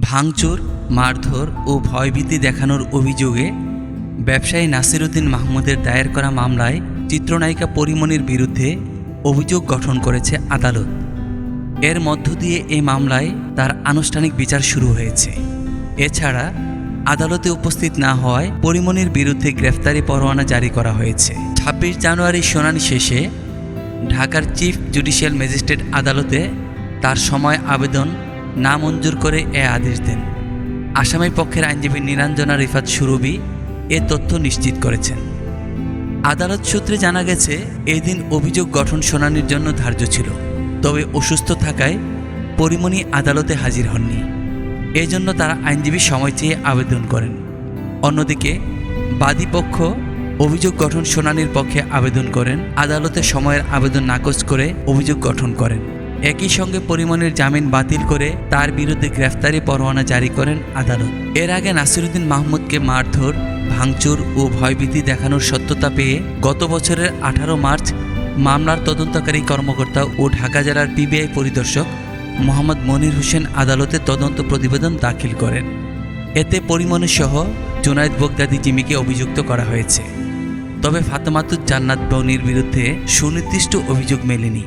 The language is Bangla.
ভাঙচুর, মারধর ও ভয়ভীতি দেখানোর অভিযোগে ব্যবসায়ী নাসিরউদ্দিন মাহমুদের দায়ের করা মামলায় চিত্রনায়িকা পরীমনির বিরুদ্ধে অভিযোগ গঠন করেছে আদালত। এর মধ্য দিয়ে এই মামলায় তার আনুষ্ঠানিক বিচার শুরু হয়েছে। এছাড়া আদালতে উপস্থিত না হওয়ায় পরীমনির বিরুদ্ধে গ্রেফতারি পরোয়ানা জারি করা হয়েছে। ২৬ জানুয়ারি শুনানি শেষে ঢাকার চিফ জুডিশিয়াল ম্যাজিস্ট্রেট আদালতে তার সময় আবেদন নামঞ্জুর করে এ আদেশ দেন। আসামি পক্ষের আইনজীবী নীলাঞ্জনা রিফাত সুরভি এ তথ্য নিশ্চিত করেছেন। আদালত সূত্রে জানা গেছে, এদিন অভিযোগ গঠন শুনানির জন্য ধার্য ছিল, তবে অসুস্থ থাকায় পরীমনি আদালতে হাজির হননি। এজন্য তারা আইনজীবী সময় চেয়ে আবেদন করেন। অন্যদিকে বাদীপক্ষ অভিযোগ গঠন শুনানির পক্ষে আবেদন করেন। আদালতে সময়ের আবেদন নাকচ করে অভিযোগ গঠন করেন। একই সঙ্গে পরীমনির জামিন বাতিল করে তার বিরুদ্ধে গ্রেফতারি পরোয়ানা জারি করেন আদালত। এর আগে নাসিরউদ্দিন মাহমুদকে মারধর, ভাঙচুর ও ভয়ভীতি দেখানোর সত্যতা পেয়ে গত বছরের ১৮ মার্চ মামলার তদন্তকারী কর্মকর্তা ও ঢাকা জেলার পিবিআই পরিদর্শক মোহাম্মদ মনির হোসেন আদালতে তদন্ত প্রতিবেদন দাখিল করেন। এতে পরীমনি সহ জুনায়েদ বগদাদি জিমিকে অভিযুক্ত করা হয়েছে। তবে ফাতেমাতুজ জান্নাত বনির বিরুদ্ধে সুনির্দিষ্ট অভিযোগ মেলেনি।